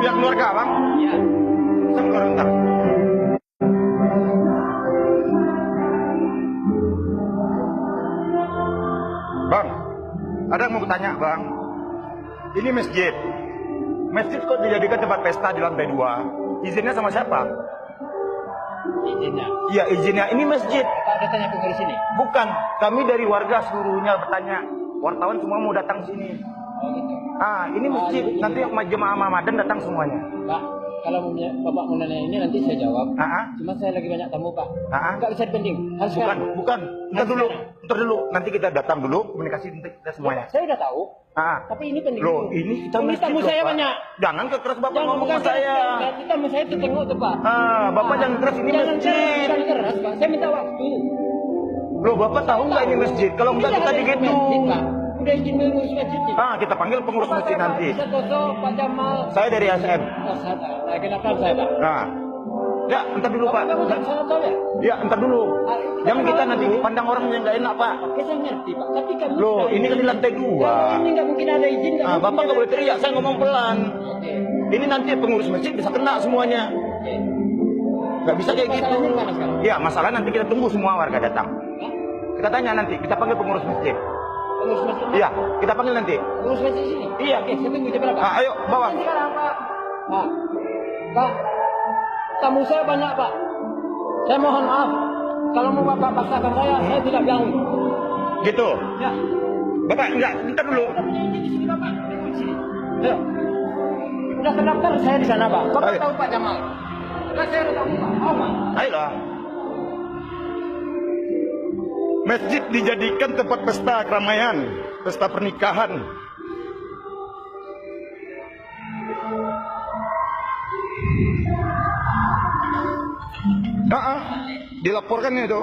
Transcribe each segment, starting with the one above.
Pihak keluarga, Bang? Iya. Sebentar. Bang, ada yang mau bertanya, Bang. Ini masjid. Masjid kok dijadikan tempat pesta di lantai 2? Izinnya sama siapa? Izinnya? Iya, izinnya. Ini masjid. Apa ada tanya pengurus ini? Bukan. Kami dari warga seluruhnya bertanya. Wartawan semua mau datang sini. Oh gitu. Ini masjid. Nanti jemaah Ramadan datang semuanya. Pak, kalau Bapak mau nanya ini nanti saya jawab. Cuma saya lagi banyak tamu, Pak. Enggak bisa dipending. Harus bukan. Ntar dulu. Nanti kita datang dulu, komunikasi kita semuanya. Saya udah tahu. Tapi ini penting. Loh, ini kita ini tamu saya Pak. banyak. Jangan keras Bapak ngomong sama saya. Nanti tamu saya itu tengok tuh, Pak. Bapak jangan keras, ini masjid. Jangan keras, Pak. Saya minta waktu. Loh, Bapak tahu nggak ini masjid? Kalau enggak kita digetu. Udah izin pengurus masjid. Kita panggil pengurus masjid nanti. Pak Jamal. Saya dari ASM. Kenapa saya, Pak? Ya, entar dulu, Pak. Ya, entar dulu. Jangan kita nanti dipandang orang yang nggak enak, Pak. Oke, saya ngerti, Pak. Tapi kan loh, ini kan di lantai 2. Ini nggak mungkin ada izin. Bapak nggak boleh teriak, saya ngomong pelan. Oke. Ini nanti pengurus masjid bisa kena semuanya. Oke. Nggak bisa kayak gitu. Ya, masalah nanti kita tunggu semua warga datang. Kita tanya nanti, kita panggil pengurus masjid. Pengurus masjid? Iya, kita panggil nanti. Pengurus masjid sini? Iya. Oke, saya tunggu jam berapa? Ayo, bawa. Sekarang, Pak. Pak, tamu saya banyak, Pak. Saya mohon maaf. Kalau mau Bapak paksakan saya tidak ganggu. Gitu? Ya. Bapak, enggak, bentar dulu. Di sini, Bapak. Di sini. Ayo. Udah terdaftar saya di sana, Pak. Bapak tahu Pak Jamal. Saya udah tahu, Pak. Pak. Ayolah. Masjid dijadikan tempat pesta keramaian, pesta pernikahan. Dilaporkan itu.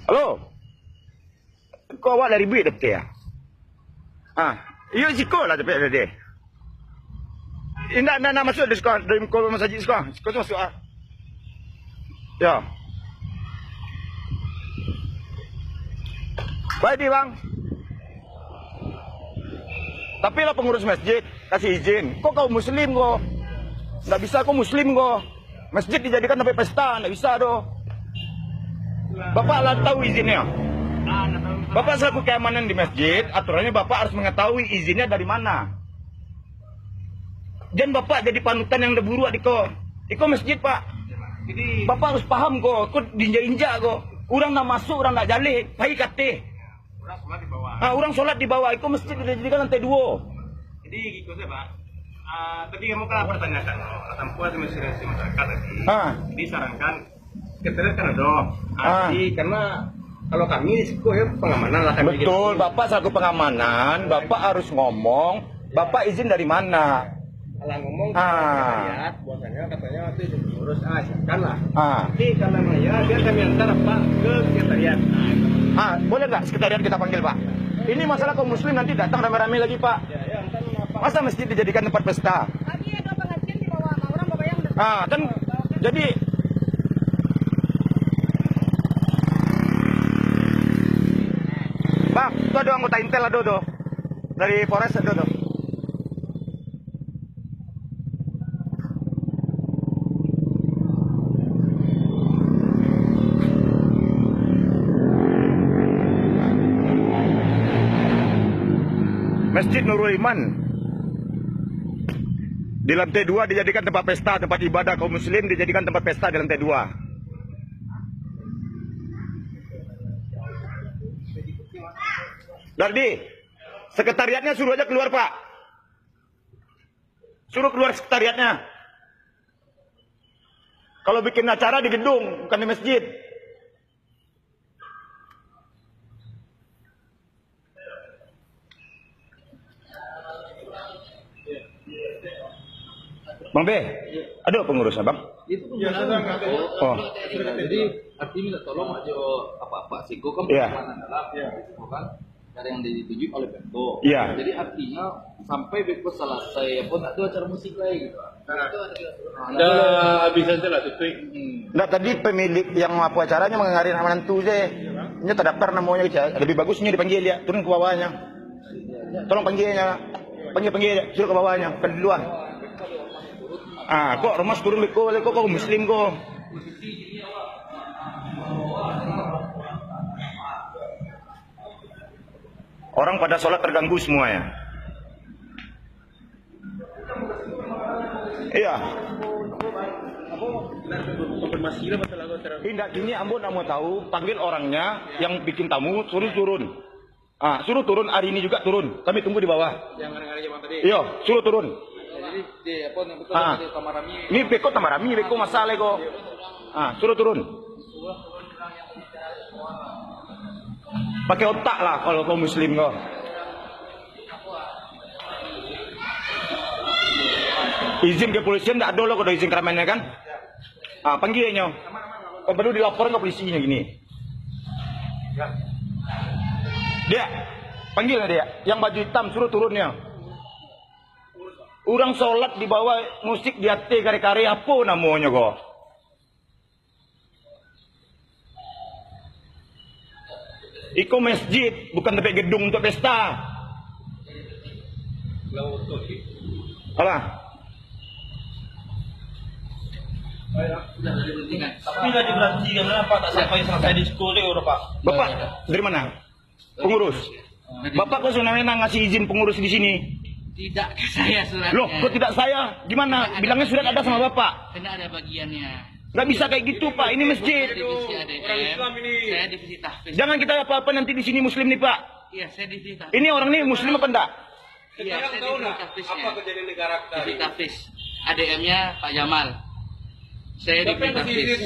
Halo. Kau awak dari duit dapet ya? Iya sekolah dapet ada. Nak masuk di sekolah, dari kolom masjid sekolah. Sekolah masuk Ya. Baik di bang. Tapi lah pengurus masjid kasih izin. Kok kau muslim kok? Nggak bisa kau muslim kok. Masjid dijadikan sampai pesta, nggak bisa doh. Bapak lah tahu izinnya. Bapak selaku keamanan di masjid, aturannya Bapak harus mengetahui izinnya dari mana. Jangan Bapak jadi panutan yang deburu adiko. Iko masjid, Pak. Jadi Bapak harus paham kok. Kok diinjak-injak kok. Orang nak masuk, orang nak jalik. Pahit kate. Orang sholat di bawah. Orang sholat di bawah. Iko masjid dijadikan lantai 2. Jadi gitu saya, Pak. Tadi kamu kan pertanyakan, tanpa administrasi masyarakat tadi, disarankan sekretariat kan ada. Jadi karena kalau kami risiko ya pengamanan lah kami. Betul, Bapak selaku pengamanan, Bapak harus ngomong, Bapak izin dari mana? Kalau ngomong sekretariat, buatannya katanya itu diurus, silakan lah. Tapi karena ya biar kami antar Pak ke sekretariat. Boleh nggak sekretariat kita panggil Pak? Ini masalah kaum muslim nanti datang rame-rame lagi Pak. Masa masjid dijadikan tempat pesta? Tadi ada pengajian di bawah orang bapak yang Kan jadi Bang, itu ada anggota Intel ada tuh. Dari Polres ada tuh. Masjid Nurul Iman di lantai 2 dijadikan tempat pesta, tempat ibadah kaum muslim dijadikan tempat pesta di lantai 2. Dardi, sekretariatnya suruh aja keluar Pak. Suruh keluar sekretariatnya. Kalau bikin acara di gedung, bukan di masjid. Bang B, ada pengurusnya Bang? Itu penggunaan Oh. Jadi artinya minta tolong aja apa-apa sih. Gue kan Iya. pengamanan dalam, kan cara yang ditunjuk oleh Beko. Iya. Jadi artinya sampai Beko selesai pun ada acara musik lagi gitu. Udah habis aja lah tutup. Nah tadi pemilik yang ngapu acaranya mengengarin nama nantu saya. Ini terdaftar namanya aja. Lebih bagusnya dipanggil ya, turun ke bawahnya. Tolong panggilnya, panggil suruh ke bawahnya, bukan di luar. Kok Romas turun kok muslim kok. Orang pada sholat terganggu semuanya. Iya. Konfirmasi lah masalah Tidak gini, Ambo nak mau tahu, panggil orangnya yang bikin tamu, suruh turun. Suruh turun hari ini juga turun. Kami tunggu di bawah. yang kadang-kadang zaman tadi. Iya, suruh turun. Jadi di apa yang betul tadi Tamarami. Ini Beko Tamarami, Beko masalah kok. Suruh turun. Pakai otak lah kalau kau muslim kok. Izin kepolisian tidak ada loh kalau izin keramaian kan? Panggilnya. Kau baru dilaporin ke polisinya gini. Dia, panggil dia. Yang baju hitam suruh turunnya. Orang sholat di bawah musik di hati kare-kare apa namanya kok? Iko masjid, bukan tempat gedung untuk pesta. Alah. Tidak diberhentikan kenapa tak sampai selesai diskusi Pak? Bapak dari mana? Pengurus. Bapak kok sebenarnya ngasih izin pengurus di sini? Tidak ke saya suratnya. Loh, kok tidak saya? Gimana? Bilangnya surat ada sama Bapak. Karena ada bagiannya. Nggak bisa kayak gitu Pak, ini masjid. Divisi ADM. Saya divisi tahfiz. Jangan kita apa-apa nanti di sini muslim nih Pak. Iya, saya divisi tahfiz. Ini orang ini muslim apa enggak? Iya, saya divisi tahfiznya. Apa kejadian negara Divisi tahfiz. ADM-nya Pak Jamal. Saya divisi tahfiz.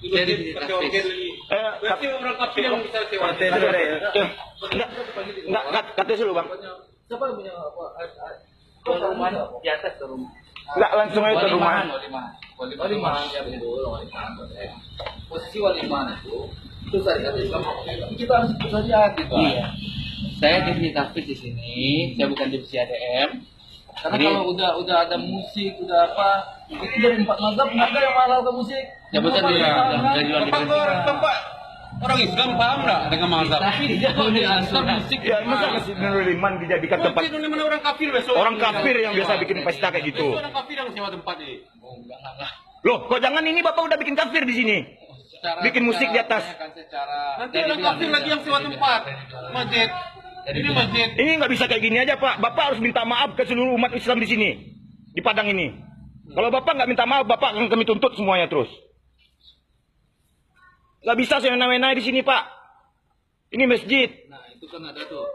Saya divisi tahfiz. Berarti orang kafir yang bisa sewa. Enggak, kata dulu Bang. Siapa yang punya apa? Rumah di atas ke rumah. Enggak langsung aja ke rumah. Walimahan ya betul, walimahan. Posisi walimahan itu saya kata kita harus ikut saja gitu. Iya. Saya divisi tahfiz di sini. Saya bukan divisi ADM. Karena Jadi- kalau udah ada musik, udah apa, itu dari 4 mazhab nggak ada yang halal ke musik. Ya betul Kenapa dia. kita halal? Dari luar Bapak orang Islam paham nggak dengan mazhab? Tapi dia boleh ansur musik. Ya, masa Masjid Nurul Iman dijadikan tempat Ini mana orang kafir besok? orang kafir yang biasa bikin pesta kayak gitu. Orang kafir yang sewa tempat ini. Oh, enggak. Loh, kok jangan ini Bapak udah bikin kafir di sini? Bikin musik di atas. Nanti orang kafir lagi yang sewa tempat. Masjid. Ini masjid. Ini nggak bisa kayak gini aja Pak. Bapak harus minta maaf ke seluruh umat Islam di sini, di Padang ini. Kalau Bapak nggak minta maaf, Bapak akan kami tuntut semuanya terus. Nggak bisa semena-mena di sini Pak. Ini masjid. Nah itu kan ada tuh.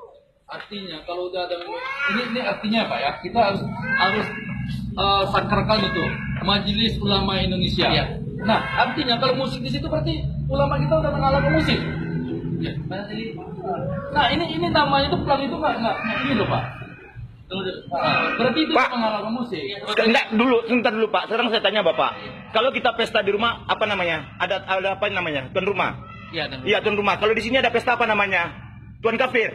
Artinya kalau udah ada ini artinya apa ya? Kita harus sakralkan itu Majelis Ulama Indonesia. Iya. Nah, artinya kalau musik di situ berarti ulama kita udah mengalami musik. Ya, mana tadi? Nah, ini namanya itu pelang itu nggak ini loh Pak. Berarti itu Pak. mengalami musik. Enggak dulu, sebentar dulu Pak. Sekarang saya tanya Bapak. Kalau kita pesta di rumah, apa namanya? Ada apa namanya? Tuan rumah. Iya, dan Iya, tuan rumah. Kalau di sini ada pesta apa namanya? Tuan kafir.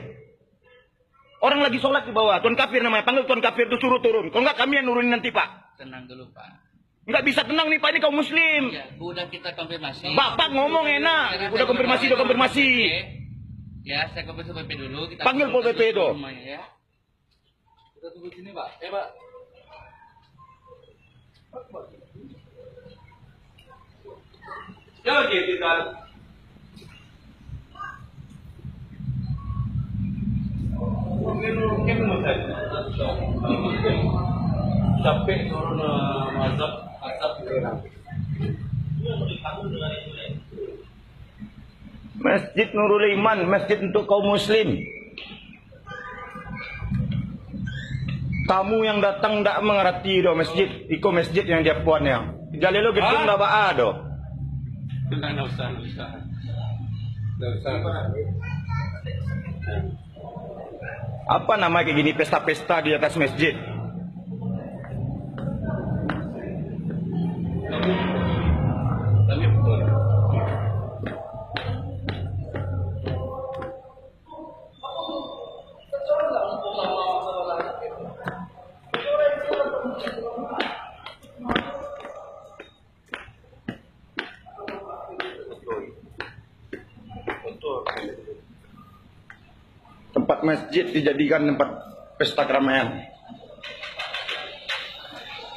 Orang lagi sholat di bawah, tuan kafir namanya. Panggil tuan kafir itu suruh turun. Kalau enggak kami yang nurunin nanti Pak. tenang dulu Pak. Enggak bisa tenang nih Pak, ini kaum muslim. Ya, udah kita konfirmasi. Bapak ngomong enak. Sekarang Udah saya konfirmasi. Oke. Ya, saya konfirmasi PP dulu. Kita Panggil Pol PP itu. semuanya, ya. Kita tunggu sini Pak. Pak. Ya gitu kan. Mungkin sampai turun mazhab Masjid Nurul Iman, masjid untuk kaum muslim. Tamu yang datang tidak mengerti do masjid, iko masjid yang dia puannya. Jalelo gedung dah baa do. Enggak usah. Apa nama kayak gini pesta-pesta di atas masjid? Tempat masjid dijadikan tempat pesta keramaian.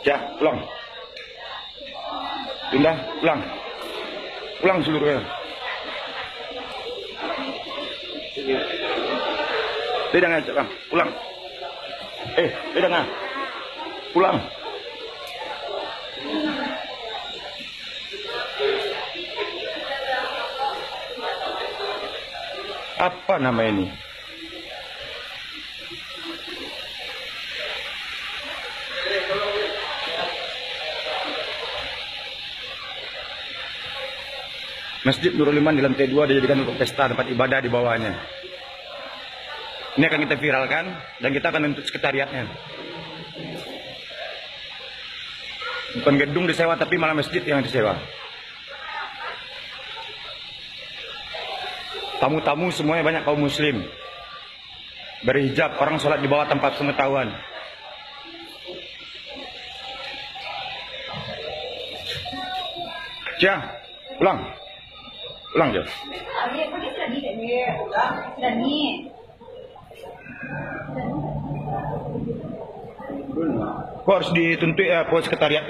Ya, pulang. Pindah, pulang. Pulang seluruhnya. Tidak ngajak, Bang. Pulang. Tidak ngajak. Pulang. Apa nama ini? Masjid Nurul Iman di lantai 2 dijadikan untuk pesta, tempat ibadah di bawahnya. Ini akan kita viralkan dan kita akan bentuk sekretariatnya. Bukan gedung disewa tapi malah masjid yang disewa. Tamu-tamu semuanya banyak kaum muslim. Berhijab, orang sholat di bawah tanpa pengetahuan. Ya, pulang. Pulang je. Kau harus dituntut ya, Pol Sekretariat.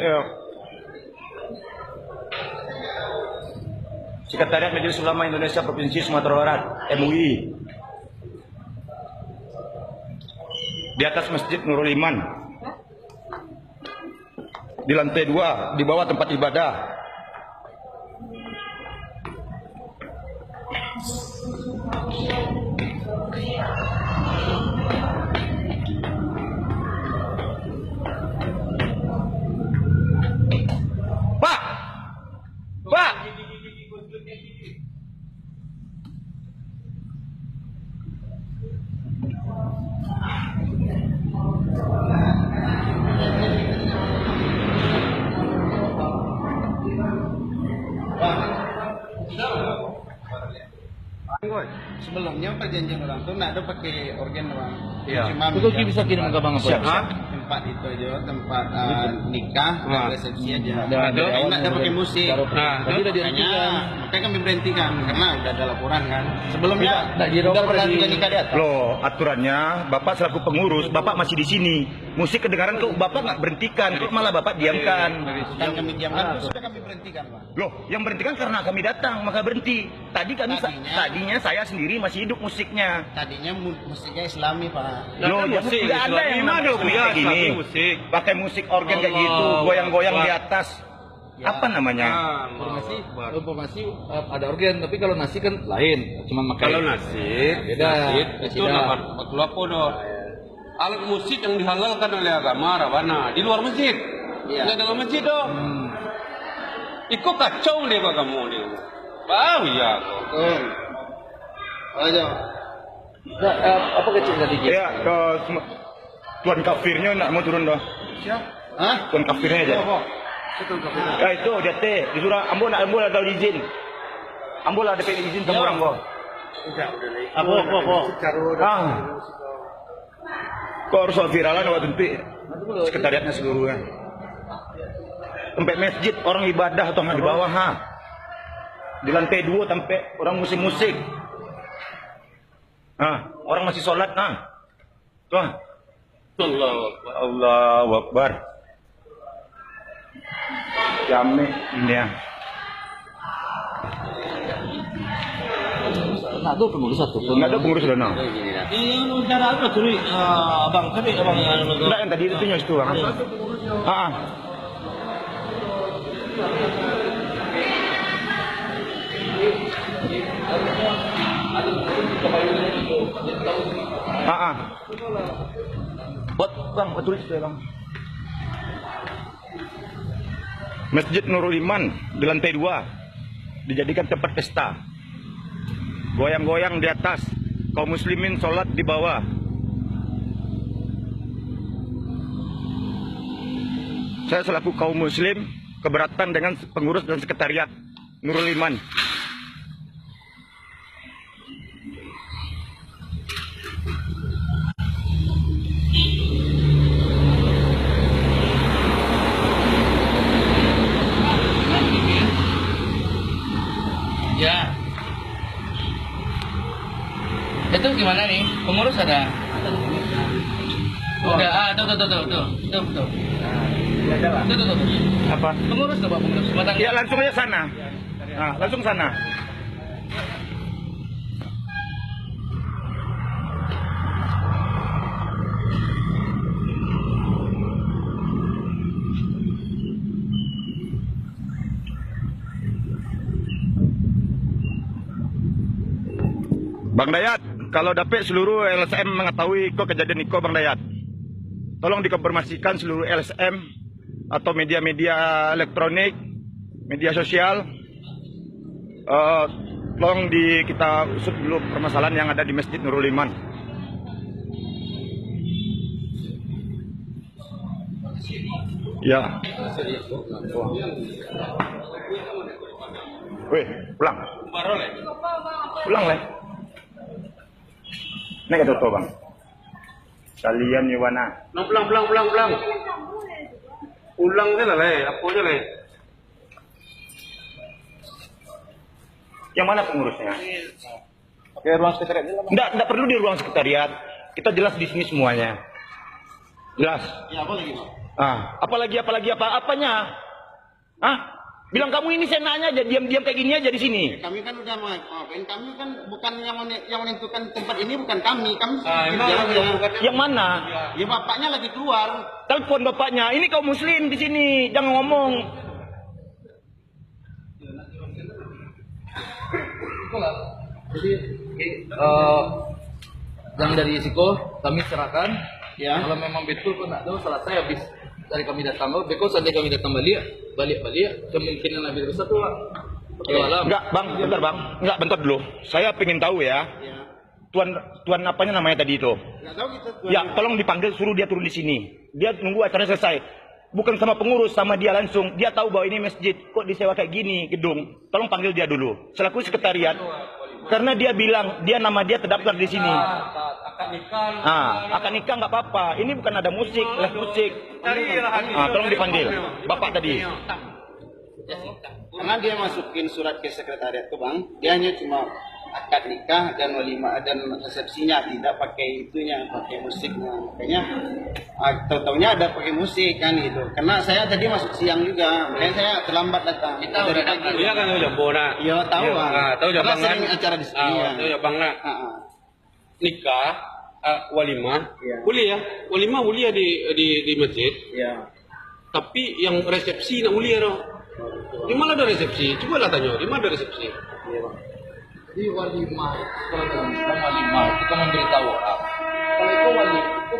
Sekretariat Majelis Ulama Indonesia Provinsi Sumatera Barat, MUI. Di atas Masjid Nurul Iman. Di lantai 2, di bawah tempat ibadah. Pak! Pak! Sebelumnya perjanjian orang tuh nggak ada pakai organ orang. Iya. Cuma Itu bisa kirim ke Bang Siap, siap. tempat itu aja, tempat nikah dan resepsi aja. Dan dari awal Nggak ada pakai musik. Tadi udah Makanya kami berhentikan karena udah ada laporan kan. Sebelumnya Nggak dirokok udah pernah di- juga nikah di atas. Loh, aturannya Bapak selaku pengurus, Bapak masih di sini. Musik kedengaran kok Bapak nggak berhentikan, kok malah Bapak diamkan. Dan kami diamkan terus sudah kami berhentikan Pak. Loh, yang berhentikan karena kami datang, maka berhenti. Tadinya saya sendiri masih hidup musiknya. Tadinya musiknya Islami Pak. Loh, nggak ada yang namanya musik kayak gini. Pakai musik organ kayak gitu, goyang-goyang di atas. Apa namanya? Informasi ada organ, tapi kalau nasi kan lain, cuma makan. Kalau nasi beda. itu 80 doh. alat musik yang dihalalkan oleh agama Ravana di luar masjid. Nggak dalam masjid dong. Ikut kacau dia kok kamu dia. Bau ya kok. Ayo. Apa kecil tadi? Ya, ke tuan kafirnya nak mau turun dah. Hah? Tuan kafirnya aja. Ya itu dia teh disuruh ambo ada izin. Ambo lah ada izin sama orang kok. Apa? Kok harus viralan waktu itu sekretariatnya seluruhnya. Sampai masjid orang ibadah atau nggak di bawah ha. Di lantai 2 sampai orang musik-musik. Orang masih sholat Tuh. Allahu Akbar. Jame ini ya. Nah, itu pengurus satu. Enggak ada pengurus dana. Ini cara apa tuh, Abang? Tadi Abang Enggak, yang tadi itu nyos itu, Bang. Buat Bang, betul itu ya, Bang. Masjid Nurul Iman di lantai 2 dijadikan tempat pesta. Goyang-goyang di atas, kaum muslimin sholat di bawah. Saya selaku kaum muslim keberatan dengan pengurus dan sekretariat Nurul Iman. Ya. Itu gimana nih? Pengurus ada? Udah, tuh. Tuh. Apa? Pengurus tuh, Pak, pengurus. Ya langsung aja sana. Langsung sana. Bang Dayat, kalau dapat seluruh LSM mengetahui kok kejadian Niko, Bang Dayat, tolong dikonfirmasikan seluruh LSM atau media-media elektronik, media sosial, tolong kita usut dulu permasalahan yang ada di Masjid Nurul Iman. Ya. Weh, pulang. Pulang, Le. Naik ke Bang. Kalian Yuwana. Pulang. Ulang aja lah, Le. Apa aja, Le? Yang mana pengurusnya? Oke, ruang sekretariat dulu. Enggak perlu di ruang sekretariat. Kita jelas di sini semuanya. Jelas. Ya, apa lagi, Bang? Apanya? Bilang kamu ini senanya aja diam-diam kayak gini aja di sini. Kami kan udah maafin, kami kan bukan yang menentukan tempat ini, bukan kami Yang mana? Ya bapaknya lagi keluar. Telepon bapaknya. Ini kaum muslim di sini, jangan ngomong. Jadi yang dari Siko kami serahkan. Ya. Kalau memang betul pun tak tahu, selesai habis dari kami datang. Because nanti kami datang balik kemungkinan lebih besar tuh Pak. Enggak, Bang, bentar Bang. Enggak, bentar dulu. Saya pengen tahu ya. Tuan apanya namanya tadi itu? Nggak tahu kita. Ya, tolong dipanggil, suruh dia turun di sini. Dia nunggu acara selesai. Bukan sama pengurus, sama dia langsung. Dia tahu bahwa ini masjid, kok disewa kayak gini gedung. Tolong panggil dia dulu. Selaku sekretariat. Karena dia bilang, nama dia terdaftar di sini. Akan nikah nggak apa-apa. Ini bukan ada musik, les musik. Tolong dipanggil. Bapak tadi. Karena dia masukin surat ke sekretariat tuh Bang, dia hanya cuma akad nikah dan walimah dan resepsinya, tidak pakai itunya, pakai musiknya. Makanya tahu-taunya ada pakai musik kan gitu. Karena saya tadi masuk siang juga, makanya saya terlambat datang. Kita udah datang. Iya kan tahu Jambona. Iya tahu Bang. Tahu Jambang kan. Sering acara di sini. Tahu Jambang nak. Nikah, walimah, walimah ulia di masjid. Iya. Tapi yang resepsi nak ulia dong. Di mana ada resepsi? Coba lah tanya, di mana ada resepsi? Di walimah, kalau dalam Islam walimah kita memberitahu orang. Kalau itu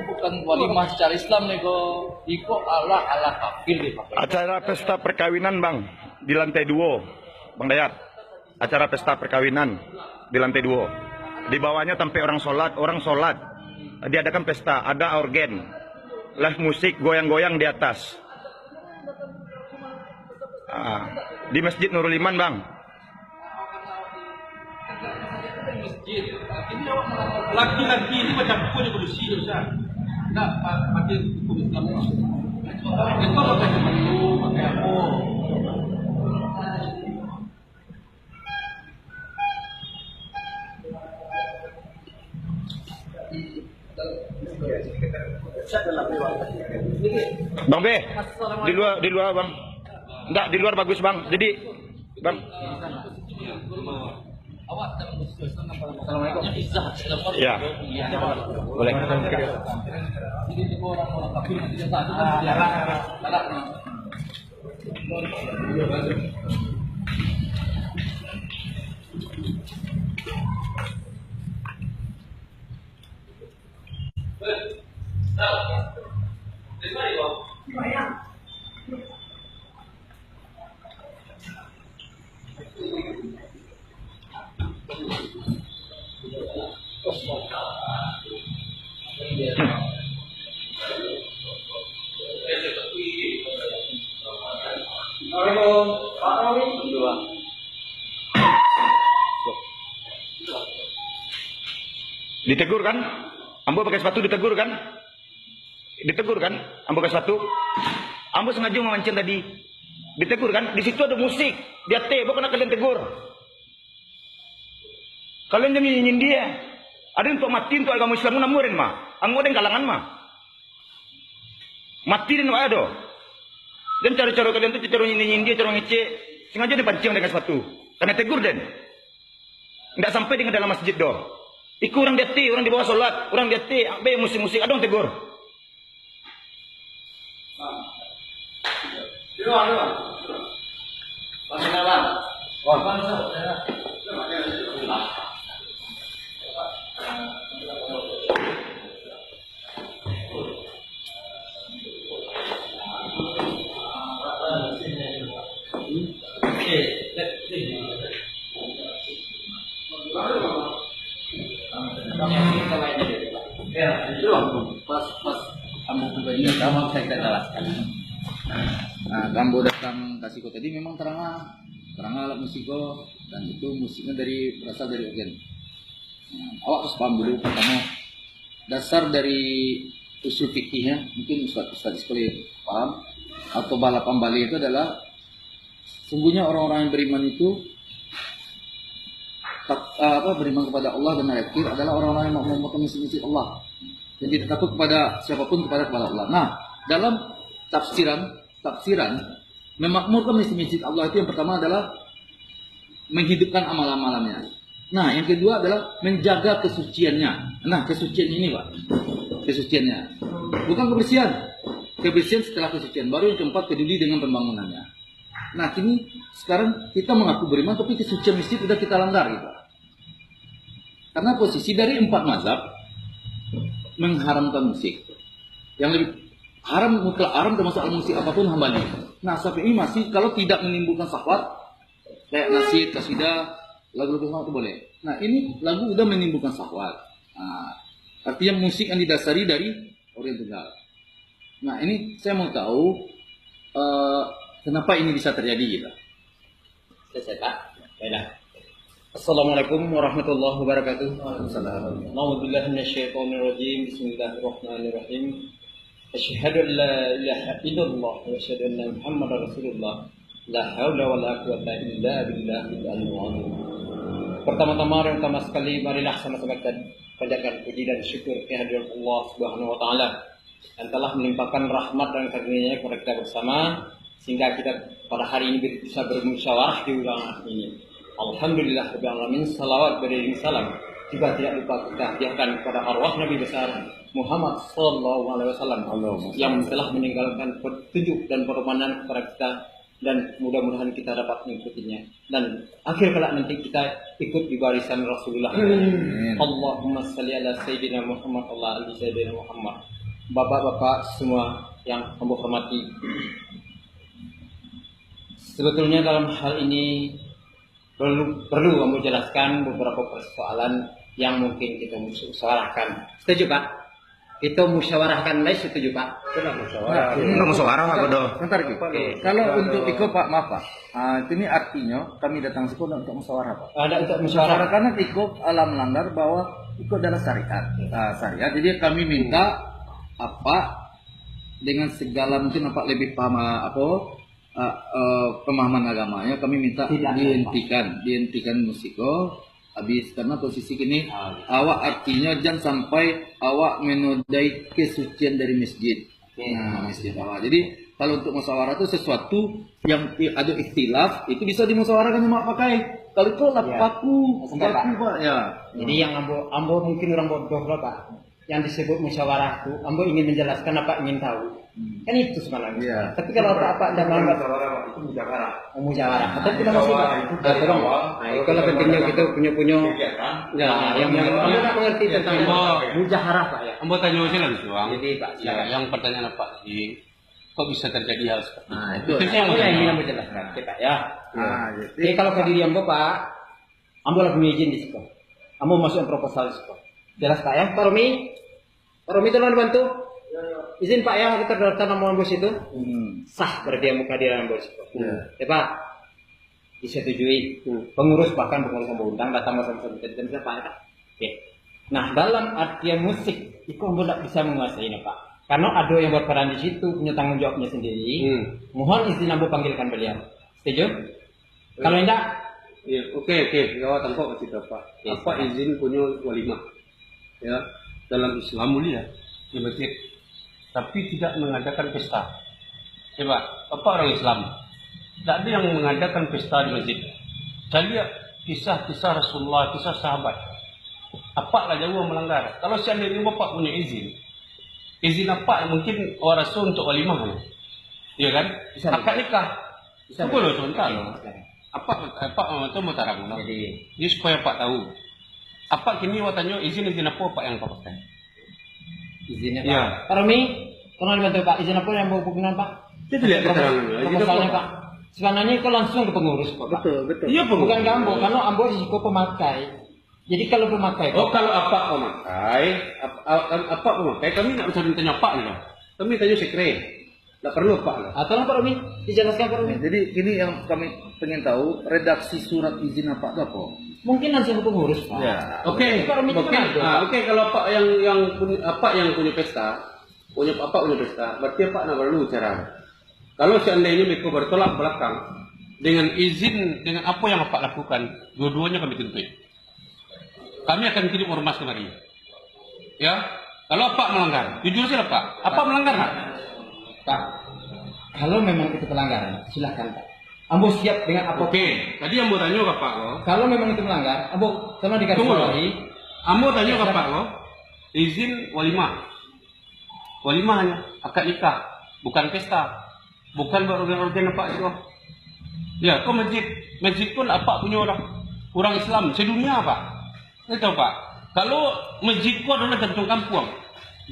bukan walimah secara Islam nih kok. Iko ala kafir dipakai. Acara pesta perkawinan bang di lantai 2, Bang Dayat. Acara pesta perkawinan di lantai 2. Di bawahnya sampai orang sholat. Diadakan pesta, ada organ, live musik, goyang-goyang di atas. Di Masjid Nurul Iman bang. Masjid. Ini Laki-laki ini macam punya polisi Ustaz. enggak pakai hukum Islam. Itu pakai sepatu, pakai apa? Bang B, di luar bang. Enggak, di luar bagus bang. Jadi bang. Awak dan Muslim Assalamualaikum. Ya. Boleh. Jadi orang-orang kafir yang tidak tahu kan Ditegur kan? Ambo pakai sepatu ditegur kan? Ditegur kan? Ambo pakai sepatu. Ambo sengaja memancing tadi. Ditegur kan? Di situ ada musik. Dia bukan kalian tegur. Kalian jangan nyanyiin dia. Ada untuk mati untuk agama Islam namurin mah. Anggo den kalangan mah. Mati den wae do. Dan cara-cara kalian tuh cara nyanyiin dia, cara ngece. Sengaja dipancing dengan sepatu. Karena tegur den. Enggak sampai dengan dalam masjid do. Iku orang diati, orang di bawah sholat, orang diati, ambil musik-musik, ada yang tegur. Pas kamu pribadi kamu saya jelaskan. Nah, kamu datang kasih kau tadi memang terang alat musiko dan itu musiknya berasal dari organ. Nah, awak harus paham dulu pertama dasar dari usul fikihnya, mungkin Ustaz di sekolah paham atau balapan bali itu adalah sungguhnya orang-orang yang beriman itu beriman kepada Allah dan hari akhir adalah orang-orang yang mau memotong masjid Allah. Dan tidak takut kepada siapapun kepada Allah. Nah, dalam tafsiran memakmurkan masjid Allah itu yang pertama adalah menghidupkan amal-amalannya. Nah, yang kedua adalah menjaga kesuciannya. Nah, kesucian ini Pak. Kesuciannya. Bukan kebersihan. Kebersihan setelah kesucian. Baru yang keempat peduli dengan pembangunannya. Nah, kini sekarang kita mengaku beriman tapi kesucian masjid sudah kita langgar gitu. Karena posisi dari 4 mazhab mengharamkan musik. Yang lebih haram, mutlak haram termasuk musik apapun Hambali. Nah, Syafi'i masih kalau tidak menimbulkan syahwat kayak nasyid, qasidah, lagu-lagu semua itu boleh. Nah, ini lagu udah menimbulkan syahwat. Nah, artinya musik yang didasari dari Oriental. Nah, ini saya mau tahu kenapa ini bisa terjadi gitu. Selesai Pak. Baiklah. Assalamualaikum warahmatullahi wabarakatuh. Waalaikumsalam. A'udzubillahi minasyaitonirrajim. Bismillahirrahmanirrahim. Asyhadu an la ilaha illallah wa asyhadu anna Muhammadar Rasulullah. La haula wa la quwwata illa billahil aliyyil azim. Pertama-tama dan utama sekali marilah sama-sama kita panjatkan puji dan syukur kehadirat Allah Subhanahu wa taala yang telah melimpahkan rahmat dan karunia-Nya kepada kita bersama sehingga kita pada hari ini bisa bermusyawarah di ulangan ini. Alhamdulillah rabbil alamin, salawat beriring salam juga tidak lupa kita hadiahkan kepada arwah Nabi besar Muhammad sallallahu alaihi wasallam yang telah meninggalkan petunjuk dan perumahan kepada kita dan mudah-mudahan kita dapat mengikutinya dan akhir kelak nanti kita ikut di barisan Rasulullah. Allahumma salli ala Sayyidina Muhammad Allah ali Sayyidina Muhammad. Bapak-bapak semua yang hamba hormati, sebetulnya dalam hal ini perlu hamba jelaskan beberapa persoalan yang mungkin kita musyawarahkan. Setuju Pak? Kita musyawarahkan, setuju Pak? Enggak musyawarah aku doh. Sebentar Ki. Kalau untuk Iko Pak, maaf Pak. Ini artinya kami datang sekolah untuk musyawarah Pak. Ada untuk musyawarah. Karena Iko melanggar bahwa Iko adalah syariat. Syariat. Jadi kami minta apa dengan segala mungkin apa lebih paham pemahaman agamanya, kami minta dihentikan musiko. Habis karena posisi kini awak artinya jangan sampai awak menodai kesucian dari masjid. Masjid awak. Jadi kalau untuk musyawarah itu sesuatu yang ada ikhtilaf itu bisa dimusyawarahkan sama pakai. Kalau itu lah paku Pak ya. Jadi yang ambo mungkin orang bodoh lah Pak. Yang disebut musyawarah itu, ambo ingin menjelaskan apa ingin tahu. Kan itu sebenarnya. Iya. Tapi kalau apa tidak melanggar itu musyawarah. musyawarah. Tapi kita masih tolong. Kalau pentingnya kita punya ya yang ambo tak mengerti tentang musyawarah Pak ya. Ambo tanya sih langsung. Jadi Pak, Ya, yang pertanyaan Pak sih, kok bisa terjadi hal seperti itu? Itu yang ingin ambo jelaskan kita ya. Jadi kalau ke diri ambo Pak, ambo lagi izin di situ. Ambo masuk proposal di situ. Jelas Pak ya, Pak Romi tolong dibantu. Izin Pak ya, kita terdaftar nama bos itu. Sah berarti muka dia nama bos itu. Ya Pak, disetujui. Pengurus bahkan pengurus yang undang datang bersama dan Pak ya. Oke. Nah dalam artian musik itu ambo tidak bisa menguasai ini Pak. Karena ada yang berperan di situ punya tanggung jawabnya sendiri. Mohon izin ambo panggilkan beliau. Setuju? Kalau tidak, Ya, oke. Ya, tanpa kasih tahu Pak. Apa izin punya walimah? Ya, dalam Islam mulia di masjid, tapi tidak mengadakan pesta. Coba, apa orang Islam? Tidak ada yang mengadakan pesta di masjid. Saya lihat kisah-kisah Rasulullah, kisah sahabat. Apalah jauh melanggar. Kalau seandainya bapak punya izin apa? Mungkin orang Rasul untuk walimah, iya kan? Akad nikah. Itu boleh contoh. Apa itu mau tarang? Jadi supaya Pak tahu. Apa kini watanya izin apa Pak yang Pak pakai? izinnya Pak. Ya. Pak Romi, tolong dibantu Pak. Izin apa yang mau hubungan Pak? Kita lihat keterangannya. Proposalnya Pak. Sebenarnya itu langsung ke pengurus Pak. betul. Iya Bukan ke Ambo, karena Ambo risiko pemakai. Jadi kalau pemakai, Oh, kalau apa pemakai, kami nggak bisa tanya Pak nih. Kami tanya sekre. Nggak perlu Pak lah. tolong Pak Romi, dijelaskan Pak Romi. Jadi ini yang kami pengen tahu, redaksi surat izin apa itu apa? Mungkin langsung ke pengurus Pak. Ya. Oke, Pak Romi itu oke. kan ada. Oke, kalau Pak yang punya pesta, punya pesta, berarti Pak nggak perlu cara. Kalau seandainya Beko bertolak belakang dengan izin dengan apa yang Pak lakukan, dua-duanya kami tuntut. Kami akan kirim ormas kemari. Ya, kalau Pak melanggar, jujur saja Pak. Apa melanggar nggak? Pak, kalau memang itu pelanggaran, silakan Pak. Ambo siap dengan apa? Oke, tadi yang mau tanya ke Pak lo. Kalau memang itu melanggar, Ambo tolong dikasih Tunggu. bawahi. Ambo tanya ke Pak lo, izin walimah. Walimah hanya akad nikah, bukan pesta, bukan berorgan-organ Pak itu. Ya, kok masjid pun apa punya orang Islam sedunia Pak. Itu Pak. Kalau masjid itu adalah jantung kampung,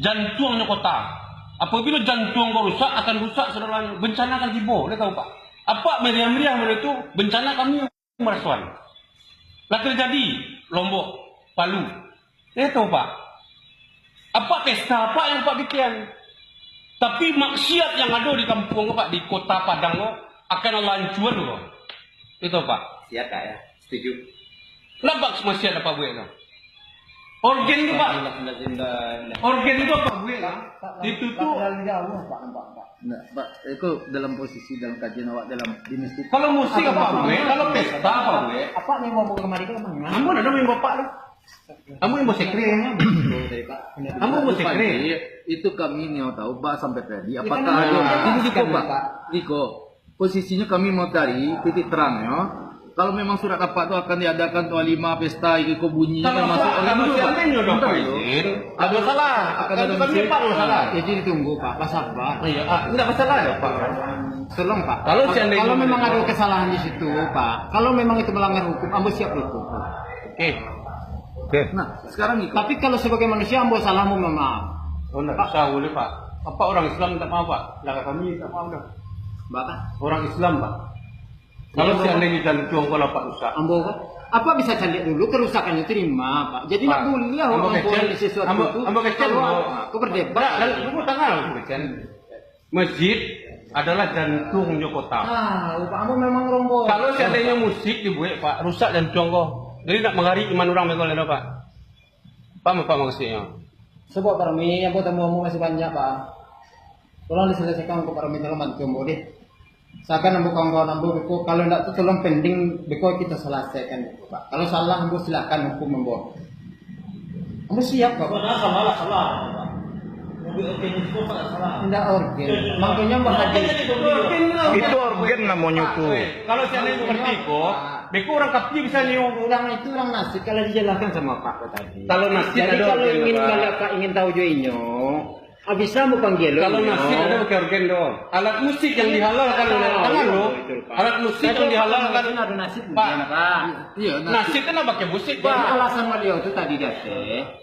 jantungnya kota. Apabila jantung kau rusak, akan rusak saudaranya. Bencana akan tiba, dia tahu Pak. Apa meriah-meriah itu bencana kami merasuan. Lah terjadi Lombok, Palu. Dia tahu Pak. Apa pesta apa yang Pak bikin? Tapi maksiat yang ada di kampung Pak, di kota Padang akan lancur loh. Itu Pak. Siap Kak ya, setuju. Kenapa maksiat apa buat itu? Organ itu Pak. Organ itu apa buat? Ditutup. Nah, Pak, itu dalam posisi dalam kajian awak dalam di masjid. Kalau musik apa buat? Kalau pesta apa buat? Apa nih mau kemari ke mana? Ambo ada yang bapak lu. Ambo yang mau sekre. Ambo mau sekre. Itu kami mau tahu Pak sampai tadi apakah kan ada ini Diko Pak. Pak. Diko, posisinya kami mau cari titik terangnya. Kalau memang surat apa itu akan diadakan walimah pesta Iko bunyi termasuk kalau seandainya udah Pak itu. izin, ada masalah. Akan ada Kami Pak masalah. Jadi ditunggu Pak, pas apa? Iya, enggak masalah ya Pak. Tolong Pak. Kalau seandainya kalau memang mereka- ada kesalahan di situ Pak, kalau memang itu melanggar hukum, ambo siap hukum. Oke. Oke. Nah, sekarang itu. Tapi kalau sebagai manusia ambo salahmu memang. Oh, enggak bisa boleh Pak. Apa orang Islam tak mau Pak? Lah kami tak mau dah. Bapak, Orang Islam Pak. Kalau seandainya jalan jongkol Pak rusak. ambo Pak. Apa bisa cari dulu kerusakannya terima Pak. Jadi Pak, nak boleh lah ambo orang kecil, boleh sesuatu ambo- itu. ambo kecil, Kalau ambo. aku berdebat. Dan tunggu tanggal kan. Masjid adalah jantungnya kota. Pak ambo memang rombong. Kalau seandainya musik dibuat Pak, rusak dan jongkol. Jadi nak mengari iman orang mereka lain Pak. Paham Pak maksudnya? Sebab parmi ambo tamu masih banyak Pak. Tolong diselesaikan untuk parmi dalam ambo deh. Seakan ambo kawan-kawan ambo beko kalau ndak tu tolong pending beko kita selesaikan itu Pak. Kalau salah ambo silakan hukum ambo. Ambo siap Pak. Ndak organ. Makanya Mbak Haji. Itu organ namanya tuh. Kalau seandainya seperti itu, beko orang kapji bisa nyium. Orang itu orang nasib kalau dijelaskan sama Pak tadi. Kalau nasib Jadi ada kalau organ, ingin Pak. kalau Pak ingin tahu joinyo, bisa mau panggil lo. Kalau nasib ada pakai organ dong. Alat musik yang dihalalkan oleh tangan lo. Alat musik yang dihalalkan. ada nasib Pak. Pak. Iya, Nasib kan pakai musik Pak, Pak. alasan beliau itu tadi date,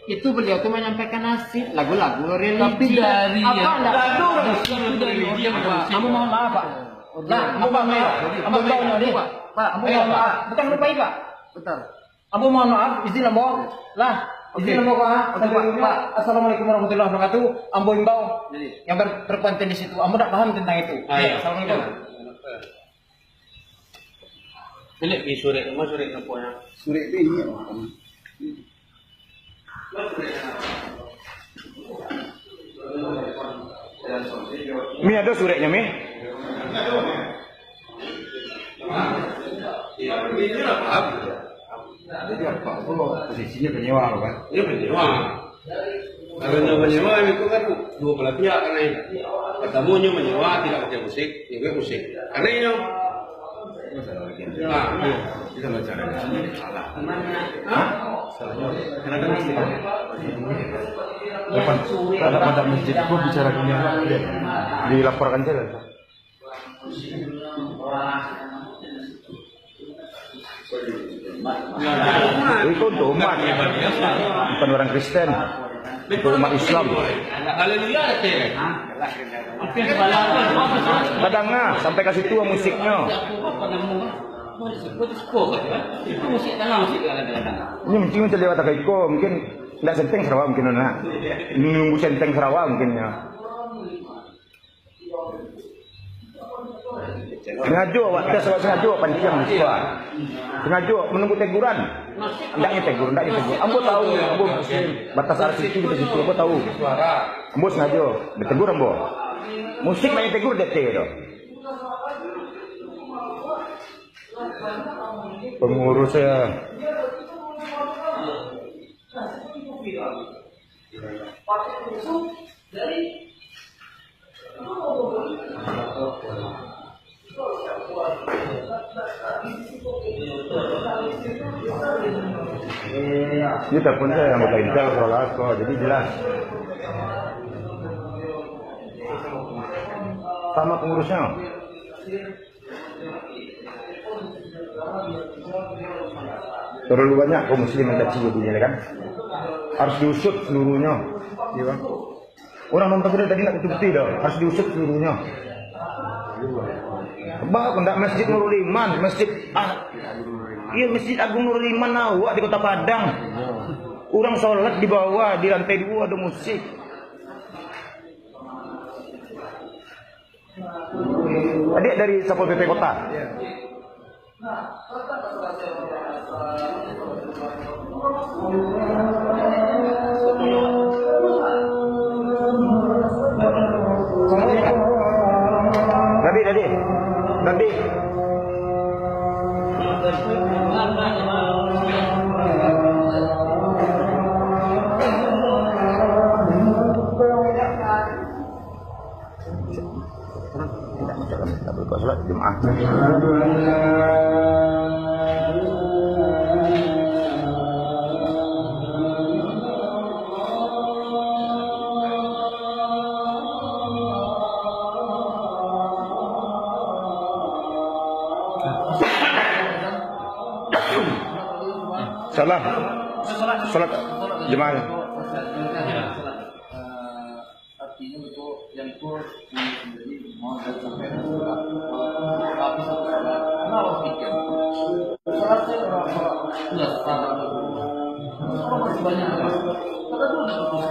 itu beliau tuh menyampaikan nasib lagu-lagu religi. Tapi dari apa yang- enggak? Lagu Musik itu dari religi yang Pak. bermusik. Kamu mohon maaf Pak. Lah, kamu mohon maaf. Kamu mohon maaf Pak. Pak, kamu mohon maaf. Bukan lupa Pak. Bentar. Kamu mohon maaf, izin ambo. Lah, izin ambo Pak. Pak. Assalamualaikum warahmatullahi wabarakatuh. Ambo imbau. Yang berkonten di situ, ambo tidak paham tentang itu. Iya. Assalamualaikum. Ini di sore, mas sore namponya. Suri itu ini. Mi ada suratnya Mi? Posisinya penyewa kan? Ini penyewa. Kalau menyewa itu kan dua belah pihak karena ini. Pertamanya menyewa tidak pakai musik, juga musik. Karena ini. Nah, Kita baca ada salah. Karena kan depan pada masjid itu bicara dunia Dilaporkan saja. Itu untuk umat, bukan orang Kristen. Untuk umat Islam. haleluya teh. Kadang sampai ke situ musiknya. Itu musik tanah musik kadang-kadang. Ini mungkin mencari lewat Iko, mungkin tidak senteng Sarawak mungkin nak. Nunggu senteng Sarawak mungkinnya. Sengaja awak tes awak sengaja awak pancing siswa. Sengaja awak menunggu teguran. Hendaknya tegur. Ambo tahu, ambo batas arah situ kita situ, ambo tahu. Ambo sengaja ditegur ambo. Musik main tegur DT itu. Pengurusnya ini telepon saya yang buka Intel Prolasko, jadi jelas. Sama pengurusnya. Terlalu banyak kaum muslim yang caci begini kan. Harus diusut seluruhnya. Ya, Bang. Orang nonton tadi nak bukti dah, harus diusut seluruhnya. Bah, hendak Masjid Nurul Iman, iya Masjid Agung Nurul Iman awak di Kota Padang. Orang sholat di bawah, di lantai 2 ada musik. Adik dari Satpol PP Kota. Tadi. Tidak berbuat sholat Jumat. Salah. Salat jemaah. Artinya itu yang itu menjadi mau sampai tapi satu salat kenapa pikir salat saya sudah salat masih banyak apa kata dulu terus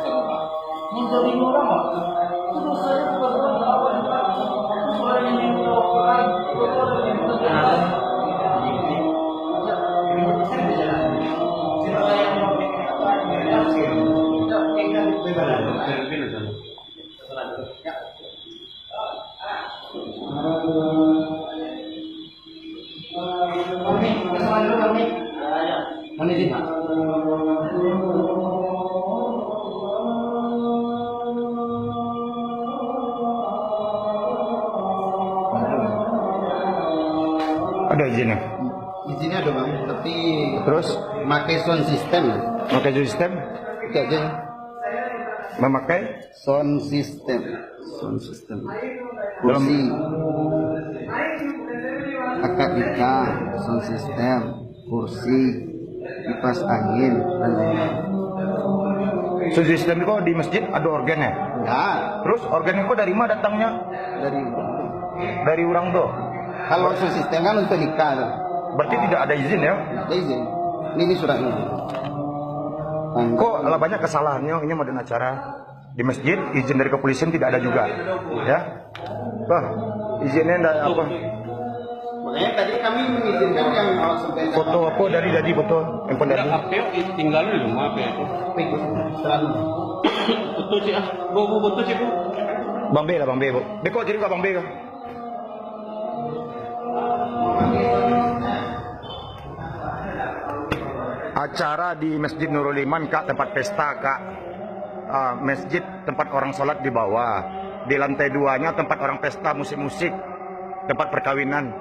menjadi ulama terus saya bukan apa orang yang orang Ada izinnya. Izinnya ada bang, tapi Terus pakai sound system. memakai sistem, Itu aja. memakai Sound system. Kursi. Akad nikah, sound system, kursi, kipas angin, dan lain-lain. sound system itu di masjid ada organnya. Enggak, Terus organnya kok dari mana datangnya? dari Dari orang tuh. kalau sound system kan untuk nikah tuh. Berarti tidak ada izin ya? Ada izin. Ini suratnya. Kok lah banyak kesalahannya, ini modern acara di masjid, izin dari kepolisian tidak ada juga, ya? Wah, izinnya enggak apa? Makanya tadi kami mengizinkan yang awak sampai Foto apa dari foto handphone dari? Apa tinggal di rumah apa itu? selalu. Foto sih ah, bawa foto sih bu. Bang B lah Bang B, Bu. Beko jadi Bang B kah? Acara di Masjid Nurul Iman kak, tempat pesta kak. Masjid tempat orang sholat di bawah. Di lantai 2-nya tempat orang pesta musik-musik, tempat perkawinan.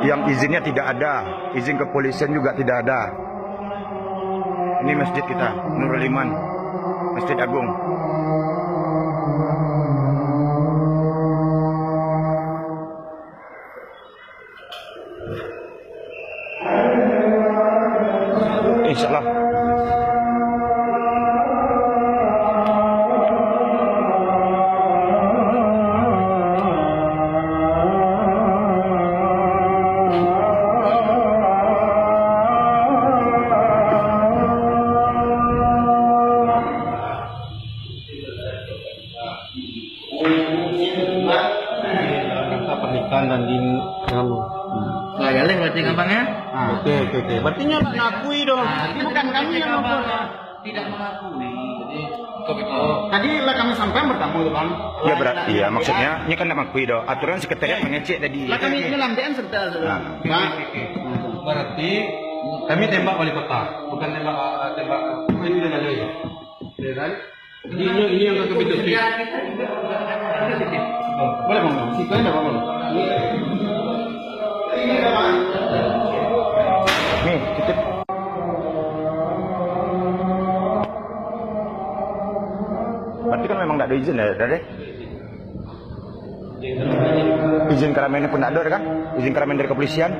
Yang izinnya tidak ada, izin kepolisian juga tidak ada. Ini masjid kita, Nurul Iman, Masjid Agung. Insyaallah. Pernikahan dan di kamu. Nah, galih berarti gampangnya. Oke. Berarti nyala ngakui dong. Ini bukan kami yang ngomong. Tidak mengakui. Jadi Tadi lah kami sampai bertamu tuh bang. Ya berarti ya maksudnya ini kan nak mengakui doh. Aturan sekretariat mengecek tadi. Lah kami ini lampian serta sudah. Berarti kami tembak wali kota, bukan tembak ini dengan lagi. Ya kan? Ini yang ke pintu. Boleh bang. Situ ada bang. Ini bang. Nih, titip. Berarti kan memang tidak ada izin ya, Dade? Izin keramaian pun tidak ada kan? Izin keramaian dari kepolisian.